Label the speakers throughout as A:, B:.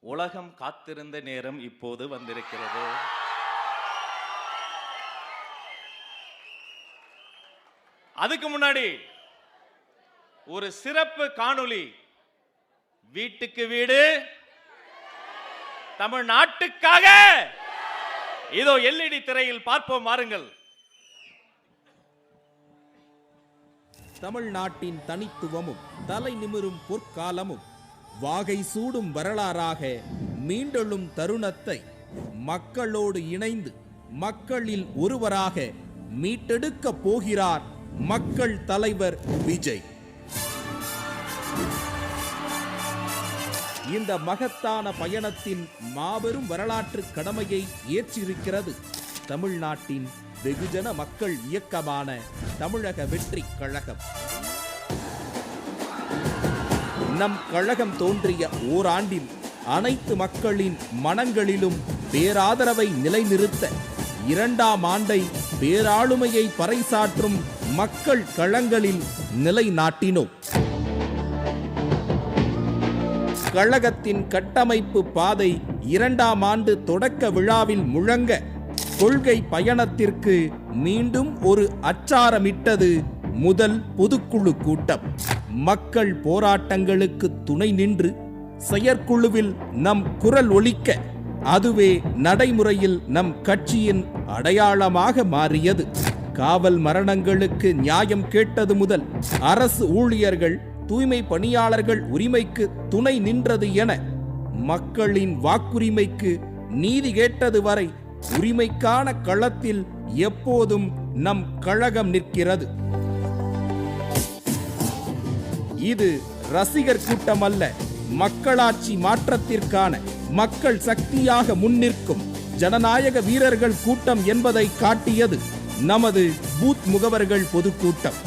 A: உலகம் காத்திருந்த நேரம் இப்போது வந்திருக்கிறது. அதுக்கு முன்னாடி ஒரு சிறப்பு காணொளி. வீட்டுக்கு வீடு தமிழ்நாட்டுக்காக இதோ எல்இடி திரையில் பார்ப்போம், வாருங்கள்.
B: தமிழ்நாட்டின் தனித்துவமும் தலை நிமிரும் பொற்காலமும் வாகை சூடும் வரலாறாக மீண்டெழும் தருணத்தை மக்களோடு இணைந்து மக்களில் ஒருவராக மீட்டெடுக்க போகிறார் மக்கள் தலைவர் விஜய். இந்த மகத்தான பயணத்தின் மாபெரும் வரலாற்று கடமையை ஏற்றிருக்கிறது தமிழ்நாட்டின் வெகுஜன மக்கள் இயக்கமான தமிழக வெற்றி கழகம். நம் கழகம் தோன்றிய ஓராண்டில் அனைத்து மக்களின் மனங்களிலும் பேராதரவை நிலைநிறுத்த 2ஆம் ஆண்டை பேராளுமையை பறைசாற்றும் மக்கள் களங்களில் நிலைநாட்டினோம். கழகத்தின் கட்டமைப்பு பாதை 2ஆம் ஆண்டு தொடக்க விழாவில் முழங்க கொள்கை பயணத்திற்கு மீண்டும் ஒரு அச்சாரமிட்டது முதல் பொதுக்குழு கூட்டம். மக்கள் போராட்டங்களுக்கு துணை நின்று செயற்குழுவில் நம் குரல் ஒலிக்க அதுவே நடைமுறையில் நம் கட்சியின் அடையாளமாக மாறியது. காவல் மரணங்களுக்கு நியாயம் கேட்டது முதல் அரசு ஊழியர்கள் தூய்மை பணியாளர்கள் உரிமைக்கு துணை நின்றது என மக்களின் வாக்குரிமைக்கு நீதி கேட்டது வரை உரிமைக்கான களத்தில் எப்போதும் நம் கழகம் நிற்கிறது. இது ரசிகர் கூட்டம் அல்ல, மக்களாட்சி மாற்றத்திற்கான மக்கள் சக்தியாக முன்னிற்கும் ஜனநாயக வீரர்கள் கூட்டம் என்பதை காட்டியது நமது பூத் முகவர்கள் பொதுக்கூட்டம்.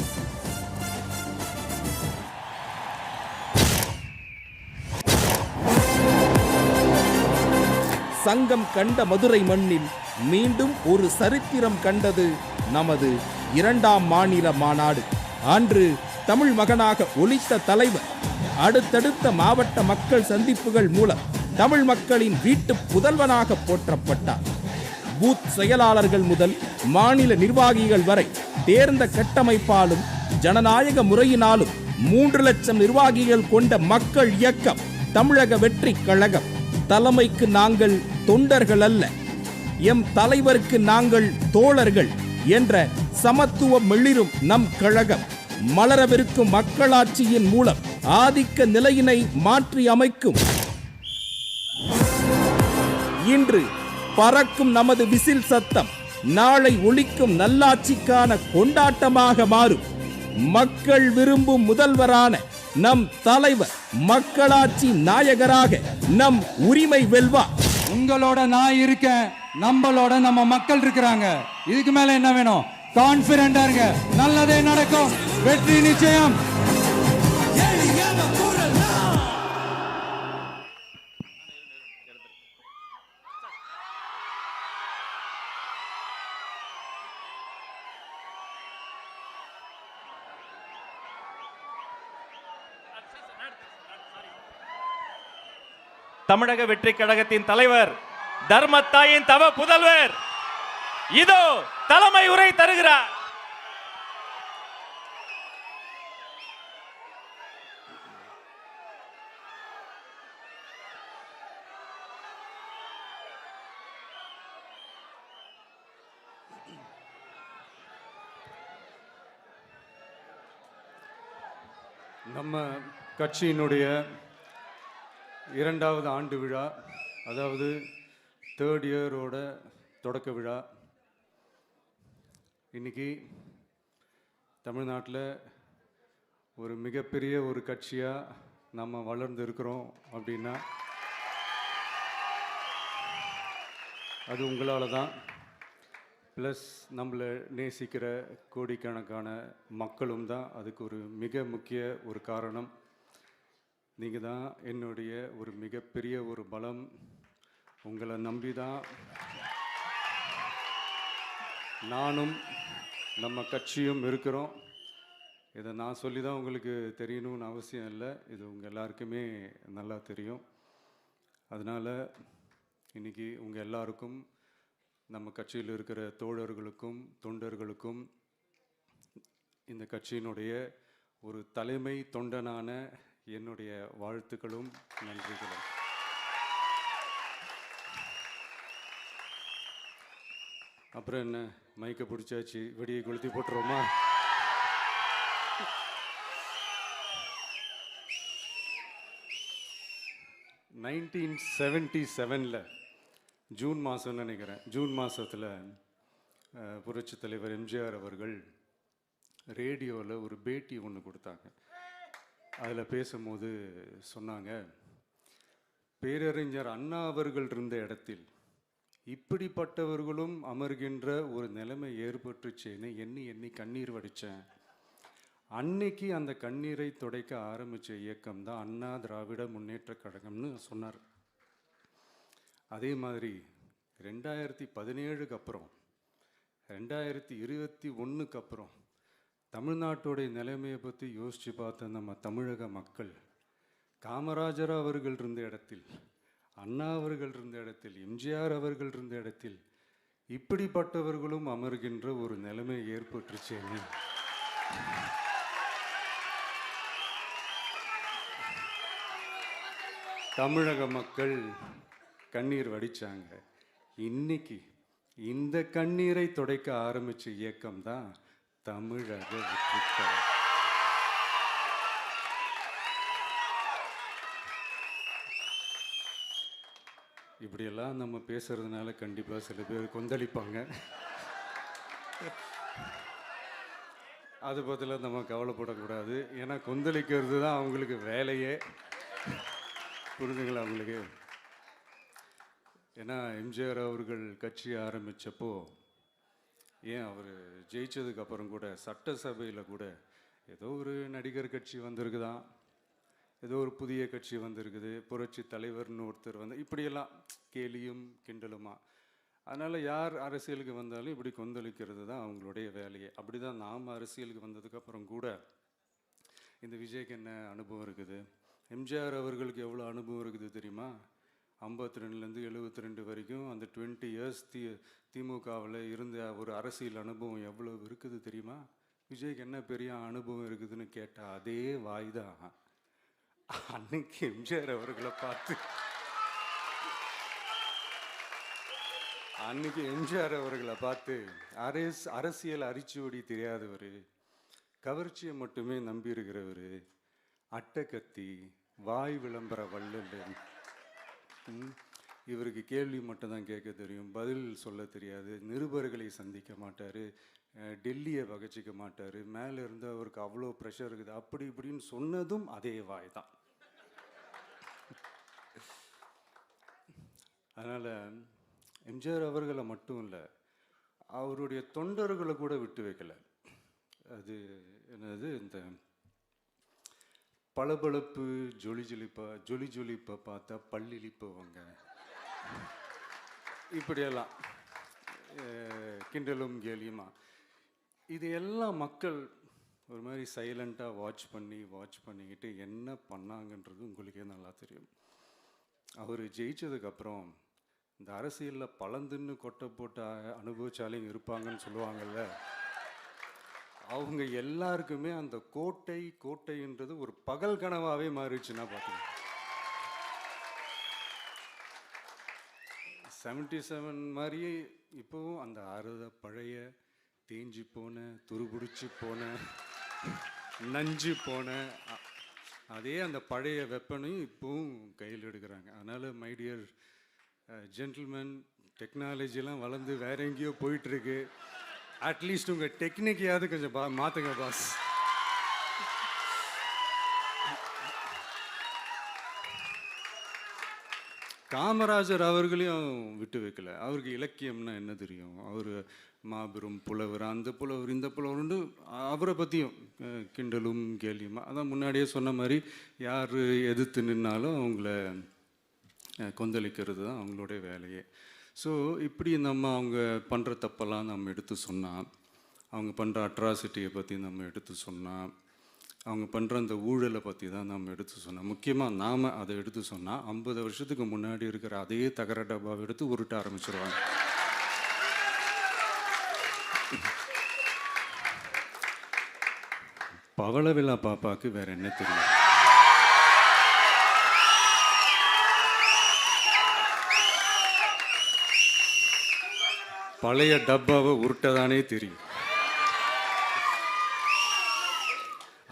B: சங்கம் கண்ட மதுரை மண்ணில் மீண்டும் ஒரு சரித்திரம் கண்டது நமது 2ஆம் மாநில மாநாடு. அன்று தமிழ் மகனாக ஒலித்த தலைவர் அடுத்தடுத்த மாவட்ட மக்கள் சந்திப்புகள் மூலம் தமிழ் மக்களின் வீட்டு புதல்வனாக போற்றப்பட்டார். பூத் செயலாளர்கள் முதல் மாநில நிர்வாகிகள் வரை தேர்ந்த கட்டமைப்பாலும் ஜனநாயக முறையினாலும் 3 லட்சம் நிர்வாகிகள் கொண்ட மக்கள் இயக்கம் தமிழக வெற்றி கழகம். தலைமைக்கு நாங்கள் தொண்டர்கள் அல்ல, எம் தலைவருக்கு நாங்கள் தோழர்கள் என்ற சமத்துவம் மெளிரும் நம் கழகம் மலரவிருக்கும் மக்களாட்சியின் மூலம் ஆதிக்க நிலையினை மாற்றி அமைக்கும். இன்று பறக்கும் நமது விசில் சத்தம் நாளை ஒலிக்கும் நல்லாட்சிக்கான கொண்டாட்டமாக மாறும். மக்கள் விரும்பும் முதல்வரான நம் தலைவர் மக்களாட்சி நாயகராக நம் உரிமை வெல்வா.
C: உங்களோட நான் இருக்கேன், நம்மளோட நம்ம மக்கள் இருக்கிறாங்க. இதுக்கு மேல என்ன வேணும்? கான்பிடண்டா இருங்க, நல்லதே நடக்கும், வெற்றி நிச்சயம்.
A: தமிழக வெற்றி கழகத்தின் தலைவர் தர்மத்தாயின் தவ புதல்வர் இதோ தலைமை உரை தருகிறார்.
C: நம்ம கட்சியினுடைய 2வது ஆண்டு விழா, அதாவது 3rd இயரோட தொடக்க விழா. இன்னைக்கு தமிழ்நாட்டில் ஒரு மிகப்பெரிய ஒரு கட்சியாக நம்ம வளர்ந்து இருக்கிறோம் அப்படின்னா அது உங்களால் தான். ப்ளஸ் நம்மளை நேசிக்கிற கோடிக்கணக்கான மக்களும் தான் அதுக்கு ஒரு மிக முக்கிய ஒரு காரணம். நீங்கள் தான் என்னுடைய ஒரு மிகப்பெரிய ஒரு பலம். உங்களை நம்பி தான் நானும் நம்ம கட்சியும் இருக்கிறோம். இதை நான் சொல்லி தான் உங்களுக்கு தெரியணும்னு அவசியம் இல்லை, இது உங்கள் எல்லாருக்குமே நல்லா தெரியும். அதனால் இன்றைக்கி உங்கள் எல்லாருக்கும், நம்ம கட்சியில் இருக்கிற தோழர்களுக்கும் தொண்டர்களுக்கும், இந்த கட்சியினுடைய ஒரு தலைமை தொண்டனான என்னுடைய வாழ்த்துக்களும் நன்றிகளும். அப்புறம் என்ன, மைக்கை பிடிச்சாச்சு, வெடியை கொளுத்தி போட்டுருவோமா? (1977) ஜூன் மாதம்னு நினைக்கிறேன், ஜூன் மாதத்தில் புரட்சி தலைவர் எம்ஜிஆர் அவர்கள் ரேடியோவில் ஒரு பேட்டி ஒன்று கொடுத்தாங்க. அதில் பேசும்போது சொன்னாங்க, பேரறிஞர் அண்ணா அவர்கள் இருந்த இடத்தில் இப்படிப்பட்டவர்களும் அமர்கின்ற ஒரு நிலைமை ஏற்பட்டுச்சேன்னு எண்ணி எண்ணி கண்ணீர் வடித்தேன். அன்னைக்கு அந்த கண்ணீரை துடைக்க ஆரம்பித்த இயக்கம் தான் அண்ணா திராவிட முன்னேற்ற கழகம்னு சொன்னார். அதே மாதிரி 2017க்கு அப்புறம் 2021க்கு அப்புறம் தமிழ்நாட்டுடைய நிலைமையை பற்றி யோசித்து பார்த்த நம்ம தமிழக மக்கள், காமராஜர் அவர்கள் இருந்த இடத்தில், அண்ணா அவர்கள் இருந்த இடத்தில், எம்ஜிஆர் அவர்கள் இருந்த இடத்தில் இப்படிப்பட்டவர்களும் அமர்கின்ற ஒரு நிலைமை ஏற்பட்டுருச்சேன்னு தமிழக மக்கள் கண்ணீர் வடித்தாங்க. இன்னைக்கு இந்த கண்ணீரை துடைக்க ஆரம்பித்த இயக்கம் தான் தமிழக வெற்றிக்கழகம். இப்படியெல்லாம் நம்ம பேசுறதுனால கண்டிப்பாக சில பேர் கொந்தளிப்பாங்க. அது பதிலாக நம்ம கவலைப்படக்கூடாது. ஏன்னா கொந்தளிக்கிறது தான் அவங்களுக்கு வேலையே. புரிஞ்சுங்களா அவங்களுக்கு? ஏன்னா எம்ஜிஆர் அவர்கள் கட்சி ஆரம்பித்தப்போ, ஏன் அவர் ஜெயிச்சதுக்கப்புறம் கூட சட்டசபையில் கூட ஏதோ ஒரு நடிகர் கட்சி வந்திருக்குதான், ஏதோ ஒரு புதிய கட்சி வந்திருக்குது, புரட்சி தலைவர்னு ஒருத்தர் வந்து, இப்படியெல்லாம் கேலியும் கிண்டலுமா. அதனால் யார் அரசியலுக்கு வந்தாலும் இப்படி கொந்தளிக்கிறது தான் அவங்களுடைய வேலையே. அப்படி தான் நாம் அரசியலுக்கு வந்ததுக்கப்புறம் கூட இந்த விஜய்க்கு என்ன அனுபவம் இருக்குது, எம்ஜிஆர் அவர்களுக்கு எவ்வளோ அனுபவம் இருக்குது தெரியுமா? 52லேருந்து 72 வரைக்கும் அந்த 20 இயர்ஸ் திமுகவில் இருந்த ஒரு அரசியல் அனுபவம் எவ்வளோ இருக்குது தெரியுமா? விஜய்க்கு என்ன பெரிய அனுபவம் இருக்குதுன்னு கேட்டால் அதே வாய் தான். அன்னைக்கு எம்ஜிஆர் அவர்களை பார்த்து, அன்னைக்கு எம்ஜிஆர் அவர்களை பார்த்து அரசியல் அரிச்சுவடி தெரியாதவர், கவர்ச்சியை மட்டுமே நம்பி இருக்கிறவர், அட்டக்கத்தி, வாய் விளம்பர வள்ளல், இவருக்கு கேள்வி மட்டும்தான் கேட்க தெரியும், பதில் சொல்ல தெரியாது, நிருபர்களை சந்திக்க மாட்டார், டெல்லியை வகச்சிக்க மாட்டார், மேலே இருந்து அவருக்கு அவ்வளோ ப்ரெஷர் இருக்குது, அப்படி இப்படின்னு சொன்னதும் அதே வாய் தான். அதனால் எம்ஜிஆர் அவர்களை மட்டும் இல்லை, அவருடைய தொண்டர்களை கூட விட்டு வைக்கலை. அது என்னது, இந்த பளபளப்பு ஜொலி ஜொலிப்பை பார்த்தா பல்லிழிப்பவங்க, இப்படியெல்லாம் கிண்டலும் கேலியுமா, இது எல்லாம் மக்கள் ஒரு மாதிரி சைலண்ட்டாக வாட்ச் பண்ணிக்கிட்டு என்ன பண்ணாங்கன்றது உங்களுக்கே நல்லா தெரியும். அவர் ஜெயிச்சதுக்கப்புறம் இந்த அரசியலில் பழந்துன்னு கொட்டை போட்டு அனுபவிச்சாலையும் இருப்பாங்கன்னு சொல்லுவாங்கள்ல, அவங்க எல்லாருக்குமே அந்த கோட்டைன்றது ஒரு பகல் கனவாகவே மாறிடுச்சுன்னா பார்த்தீங்க. 77 மாதிரியே இப்போவும் அந்த பழைய தேஞ்சி போன, துருபிடிச்சி போன, நஞ்சு போன அதே அந்த பழைய வெப்பனையும் இப்போவும் கையில் எடுக்கிறாங்க. அதனால் மை டியர் ஜென்டில்மேன், டெக்னாலஜிலாம் வளர்ந்து வேற எங்கேயோ போயிட்டுருக்கு. அட்லீஸ்ட் உங்கள் டெக்னிக்கையாவது கொஞ்சம் மாற்றுங்க பாஸ். காமராஜர் அவர்களையும் விட்டு வைக்கல. அவருக்கு இலக்கியம்னா என்ன தெரியும், அவர் மாபெரும் புலவர், அந்த புலவர் இந்த புலவர்னு அவரை பற்றியும் கிண்டலும் கேலியுமா. அதான் முன்னாடியே சொன்ன மாதிரி யார் எதிர்த்து நின்னாலும் அவங்கள கொந்தளிக்கிறது தான் அவங்களுடைய வேலையே. ஸோ இப்படி நம்ம அவங்க பண்ணுற தப்பெல்லாம் நம்ம எடுத்து சொன்னால், அவங்க பண்ணுற அட்ராசிட்டியை பற்றி நம்ம எடுத்து சொன்னால், அவங்க பண்ணுற அந்த ஊழலை பற்றி தான் நாம் எடுத்து சொன்னோம். முக்கியமாக நாம் அதை எடுத்து சொன்னால் 50 வருஷத்துக்கு முன்னாடி இருக்கிற அதே தகர டப்பாவை எடுத்து உருட்ட ஆரம்பிச்சிருவாங்க. பவளவிழா பாப்பாவுக்கு வேற என்ன தெரியும்? பழைய டப்பாவை உருட்டதானே தெரியும்.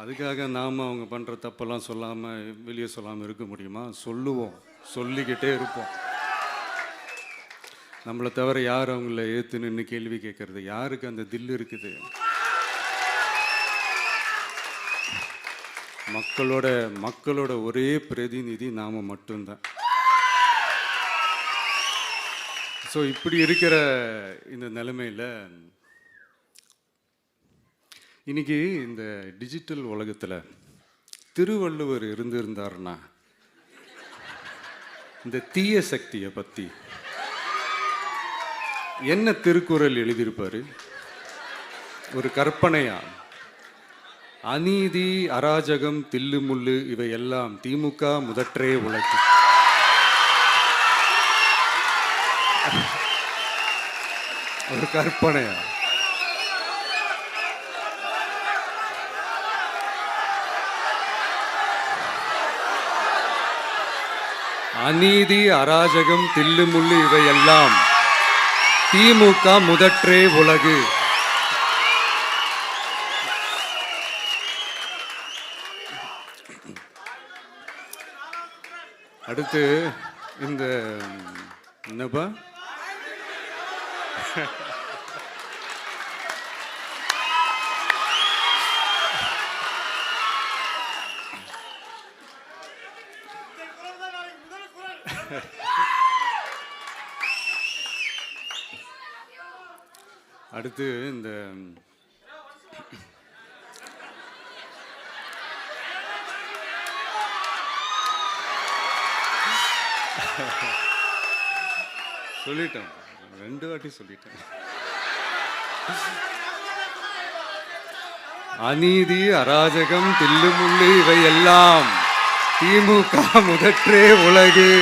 C: அதுக்காக நாம் அவங்க பண்ணுற தப்பெல்லாம் சொல்லாமல் வெளியே சொல்லாமல் இருக்க முடியுமா? சொல்லுவோம், சொல்லிக்கிட்டே இருப்போம். நம்மளை தவிர யார் அவங்கள ஏற்று நின்று கேள்வி கேட்கறது? யாருக்கு அந்த தில் இருக்குது? மக்களோட ஒரே பிரதிநிதி நாம மட்டும்தான். ஸோ இப்படி இருக்கிற இந்த நிலைமையில் இன்னைக்கு இந்த டிஜிட்டல் உலகத்தில் திருவள்ளுவர் இருந்திருந்தாருன்னா இந்த தீய சக்தியை பற்றி என்ன திருக்குறள் எழுதியிருப்பாரு? ஒரு கற்பனையா, அநீதி, அராஜகம், தில்லுமுள்ளு இவையெல்லாம் திமுக முதற்றே உலகு. ஒரு கற்பனையா? அநீதி, அராஜகம், தில்லுமுள்ளு இவையெல்லாம் திமுக முதற்றே உலகு. அடுத்து இந்த என்னப்பா அடுத்து இந்த சொல்லிட்டேன், 2 வாட்டி சொல்லிட்டேன். அநீதி, அராஜகம், தில்லுமுள்ளு இவையெல்லாம் திமுக முதற்றே உலகு.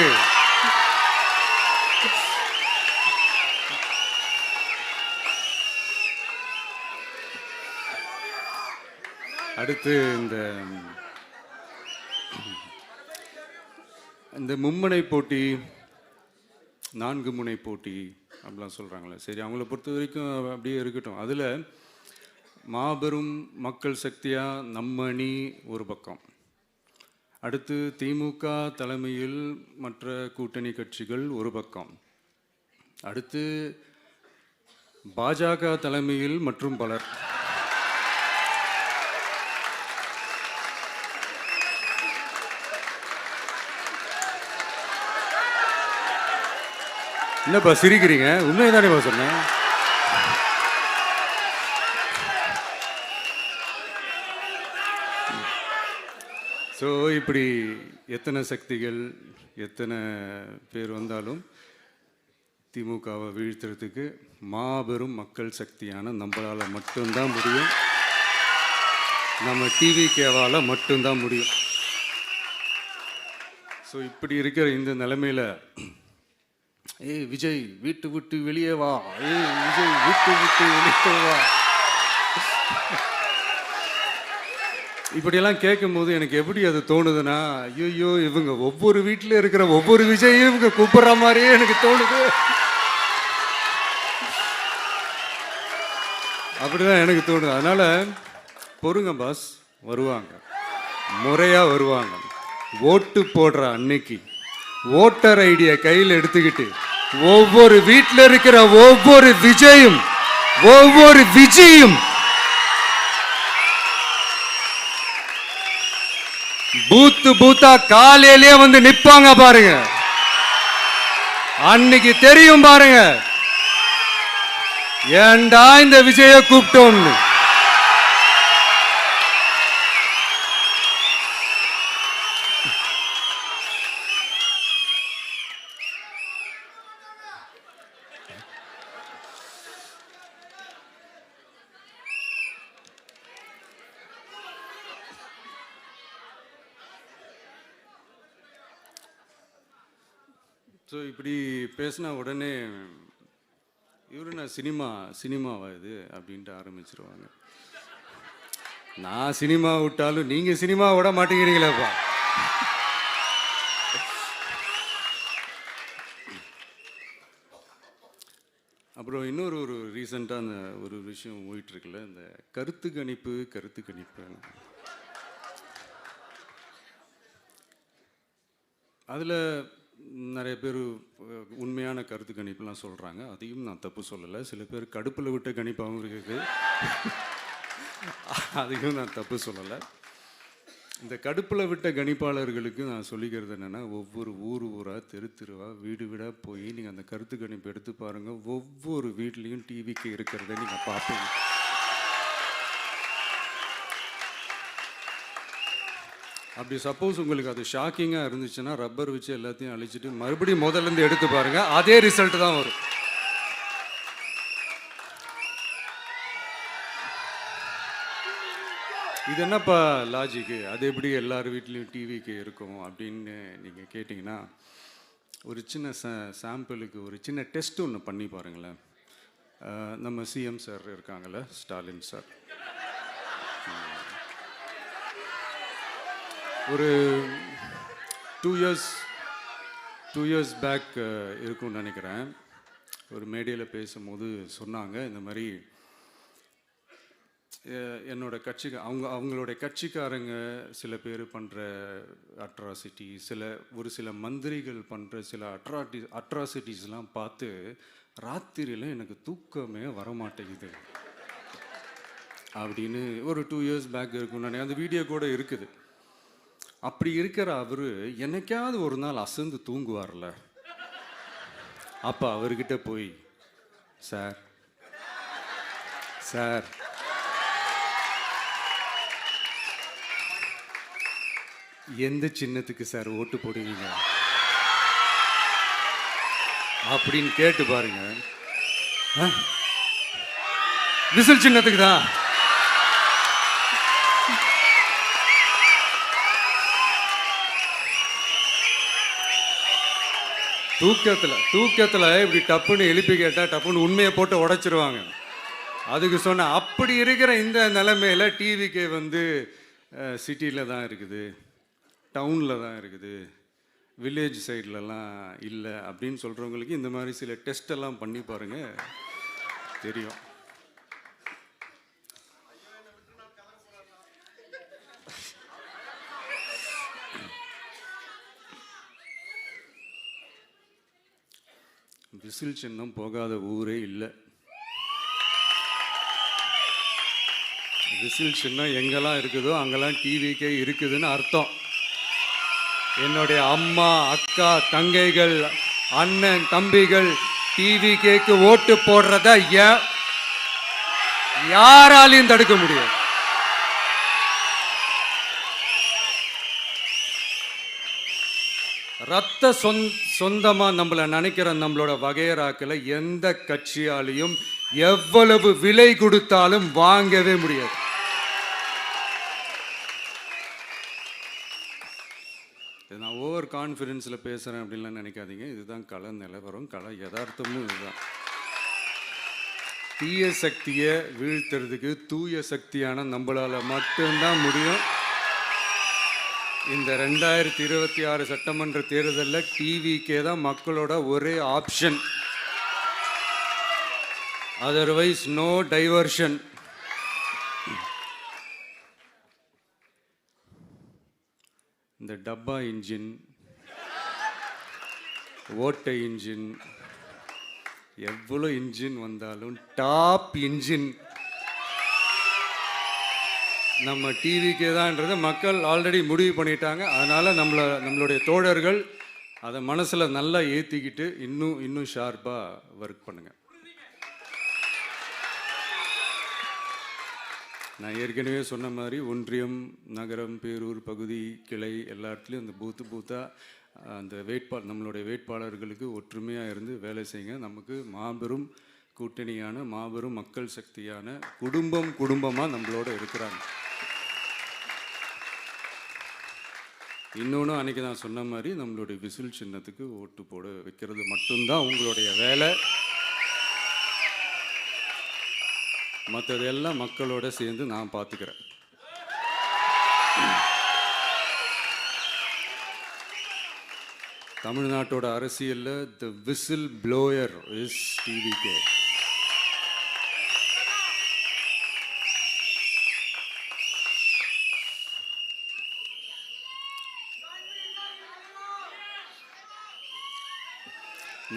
C: அடுத்து இந்த மும்முனை போட்டி, 4 முனை போட்டி அப்படிலாம் சொல்கிறாங்களே, சரி அவங்கள பொறுத்த வரைக்கும் அப்படியே இருக்கட்டும். அதில் மாபெரும் மக்கள் சக்தியாக நம்ம அணி ஒரு பக்கம், அடுத்து திமுக தலைமையில் மற்ற கூட்டணி கட்சிகள் ஒரு பக்கம், அடுத்து பாஜக தலைமையில் மற்றும் பலர். என்னப்பா சிரிக்கிறீங்க? உண்மையை தானேப்பா சொன்னேன். ஸோ இப்படி எத்தனை சக்திகள், எத்தனை பேர் வந்தாலும் திமுகவை வீழ்த்துறதுக்கு மாபெரும் மக்கள் சக்தியான நம்மளால் மட்டும்தான் முடியும். நம்ம டிவிகேவால் மட்டும்தான் முடியும். ஸோ இப்படி இருக்கிற இந்த நிலைமையில் ஏய் விஜய் வீட்டு விட்டு வெளியே வா, ஏய் விஜய் வீட்டு விட்டு வெளியே வா, இப்படியெல்லாம் கேட்கும்போது எனக்கு எப்படி அது தோணுதுன்னா, ஐயோ இவங்க ஒவ்வொரு வீட்டில் இருக்கிற ஒவ்வொரு விஜயும் இவங்க கூப்பிடுற மாதிரியே எனக்கு தோணுது. அப்படிதான் எனக்கு தோணுது. அதனால பொறுங்க பாஸ், வருவாங்க, முறையா வருவாங்க. ஓட்டு போடுற அன்னைக்கு ஓட்டர் ஐடியை கையில் எடுத்துக்கிட்டு ஒவ்வொரு வீட்டில் இருக்கிற ஒவ்வொரு விஜயும் பூத்தா காலையிலே வந்து நிப்பாங்க பாருங்க. அன்னைக்கு தெரியும் பாருங்க, ஏண்டா இந்த விஜய கூப்பிட்டோம்னு. ஸோ இப்படி பேசினா உடனே இவரு நான் சினிமாவா இது அப்படின்ட்டு ஆரம்பிச்சிருவாங்க. நான் சினிமா விட்டாலும் நீங்கள் சினிமா விட மாட்டேங்கிறீங்களேப்பா. அப்புறம் இன்னொரு ரீசெண்டாக அந்த ஒரு விஷயம் போயிட்டுருக்குல்ல, இந்த கருத்து கணிப்பு அதில் நிறைய பேர் உண்மையான கருத்து கணிப்புலாம் சொல்கிறாங்க. அதையும் நான் தப்பு சொல்லலை. சில பேர் கடுப்பில் விட்ட கணிப்பாகவும் இருக்குது. அதையும் நான் தப்பு சொல்லலை. இந்த கடுப்பில் விட்ட கணிப்பாளர்களுக்கு நான் சொல்லிக்கிறது என்னென்னா, ஒவ்வொரு ஊராக தெருவாக வீடாக போய் நீங்கள் அந்த கருத்து கணிப்பு எடுத்து பாருங்கள். ஒவ்வொரு வீட்லேயும் டிவிக்கு இருக்கிறத நீங்கள் பார்ப்பீங்க. அப்படி சப்போஸ் உங்களுக்கு அது ஷாக்கிங்காக இருந்துச்சுன்னா ரப்பர் வச்சு எல்லாத்தையும் அழிச்சிட்டு மறுபடியும் முதல்லேருந்து எடுத்து பாருங்கள், அதே ரிசல்ட் தான் வரும். இது என்னப்பா லாஜிக்கு, அது எப்படி எல்லார் வீட்லேயும் டிவிக்கு இருக்கும் அப்படின்னு நீங்கள் கேட்டிங்கன்னா, ஒரு சின்ன சாம்பிளுக்கு ஒரு சின்ன டெஸ்ட் ஒன்று பண்ணி பாருங்களேன். நம்ம சிஎம் சார் இருக்காங்கள்ல, ஸ்டாலின் சார், ஒரு 2 இயர்ஸ் பேக் இருக்கும்னு நினைக்கிறேன். ஒரு மேடையில் பேசும்போது சொன்னாங்க, இந்த மாதிரி என்னோட கட்சிக்கு அவங்களுடைய கட்சிக்காரங்க சில பேர் பண்ணுற அட்ராசிட்டி, ஒரு சில மந்திரிகள் பண்ணுற சில அட்ராசிட்டிஸ்லாம் பார்த்து ராத்திரியில் எனக்கு தூக்கமே வரமாட்டேங்குது அப்படின்னு ஒரு 2 இயர்ஸ் பேக் இருக்கும்னு நினைக்கிறேன். அந்த வீடியோ கூட இருக்குது. அப்படி இருக்கிற அவர் என்னைக்காவது ஒரு நாள் அசந்து தூங்குவார்ல, அப்போ அவர்கிட்ட போய், சார் எந்த சின்னத்துக்கு சார் ஓட்டு போடுவீங்க அப்படின்னு கேட்டு பாருங்க. விசில் சின்னத்துக்கு தான். தூக்கத்தில் இப்படி டப்புன்னு எழுப்பி கேட்டால் டப்புன்னு உண்மையை போட்டு உடைச்சிருவாங்க. அதுக்கு சொன்ன அப்படி இருக்கிற இந்த நிலைமையில டிவிக்கு வந்து சிட்டியில் தான் இருக்குது, டவுனில் தான் இருக்குது, வில்லேஜ் சைட்லலாம் இல்லை அப்படின்னு சொல்கிறவங்களுக்கு இந்த மாதிரி சில டெஸ்ட் எல்லாம் பண்ணி பாருங்கள், தெரியும். விசில் சின்னம் போகாத ஊரே இல்லை. விசில் சின்னம் எங்கெல்லாம் இருக்குதோ அங்கெல்லாம் டிவிக்கே இருக்குதுன்னு அர்த்தம். என்னுடைய அம்மா, அக்கா, தங்கைகள், அண்ணன், தம்பிகள் டிவிக்கேக்கு ஓட்டு போடுறத யாராலையும் தடுக்க முடியாது. ரத்த சொந்தமா நம்மள நினைக்கிற நம்மளோட வகையராக்களை எந்த கட்சியாலையும் எவ்வளவு விலை கொடுத்தாலும் வாங்கவே முடியாது. நான் ஓவர் கான்ஃபிடென்ஸில் பேசுகிறேன் அப்படின்லாம் நினைக்காதீங்க. இதுதான் கள நிலவரம், கள யதார்த்தமும் இதுதான். தீய சக்தியை வீழ்த்துறதுக்கு தூய சக்தியான நம்மளால் மட்டும்தான் முடியும். இந்த 2026 சட்டமன்ற தேர்தலில் டிவிக்கே தான் மக்களோட ஒரே ஆப்ஷன். Otherwise no diversion. இந்த டப்பா இன்ஜின், ஓட்டை இன்ஜின், எவ்வளோ இன்ஜின் வந்தாலும் டாப் இன்ஜின் நம்ம டிவிக்கே தான்ன்றதை மக்கள் ஆல்ரெடி முடிவு பண்ணிட்டாங்க. அதனால் நம்மளுடைய தோழர்கள் அதை மனசில் நல்லா ஏற்றிக்கிட்டு இன்னும் ஷார்ப்பாக ஒர்க் பண்ணுங்கள். நான் ஏற்கனவே சொன்ன மாதிரி ஒன்றியம், நகரம், பேரூர், பகுதி, கிளை எல்லா இடத்துலையும் அந்த பூத்தாக அந்த நம்மளுடைய வேட்பாளர்களுக்கு ஒற்றுமையாக இருந்து வேலை செய்யுங்க. நமக்கு மாபெரும் கூட்டணியான, மாபெரும் மக்கள் சக்தியான குடும்பமாக நம்மளோட இருக்கிறாங்க. இன்னொன்று அன்றைக்கி நான் சொன்ன மாதிரி நம்மளுடைய விசில் சின்னத்துக்கு ஓட்டு போட வைக்கிறது மட்டும்தான் உங்களுடைய வேலை. மற்றதெல்லாம் மக்களோட சேர்ந்து நான் பார்த்துக்கிறேன். தமிழ்நாட்டோட அரசியலில் த விசில் ப்ளோயர் இஸ் டிவிகே.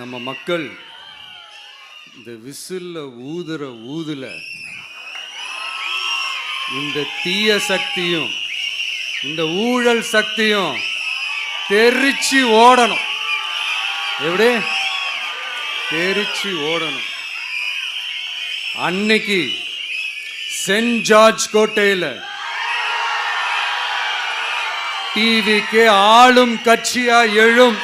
C: நம்ம மக்கள் இந்த விசில்ல ஊதுல இந்த தீய சக்தியும் இந்த ஊழல் சக்தியும் தெரிச்சு ஓடணும். எப்படி தெரிச்சு ஓடணும்? அன்னைக்கு சென்ட் ஜார்ஜ் கோட்டையில் டிவிக்கு ஆளும் கட்சியா எழும்.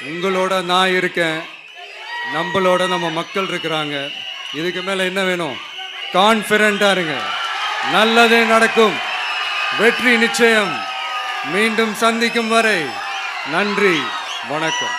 C: உங்களோட நான் இருக்கேன், நம்மளோட நம்ம மக்கள் இருக்கிறாங்க. இதுக்கு மேல என்ன வேணும்? கான்ஃபிடென்ட்டா இருங்க, நல்லதே நடக்கும், வெற்றி நிச்சயம். மீண்டும் சந்திக்கும் வரை நன்றி, வணக்கம்.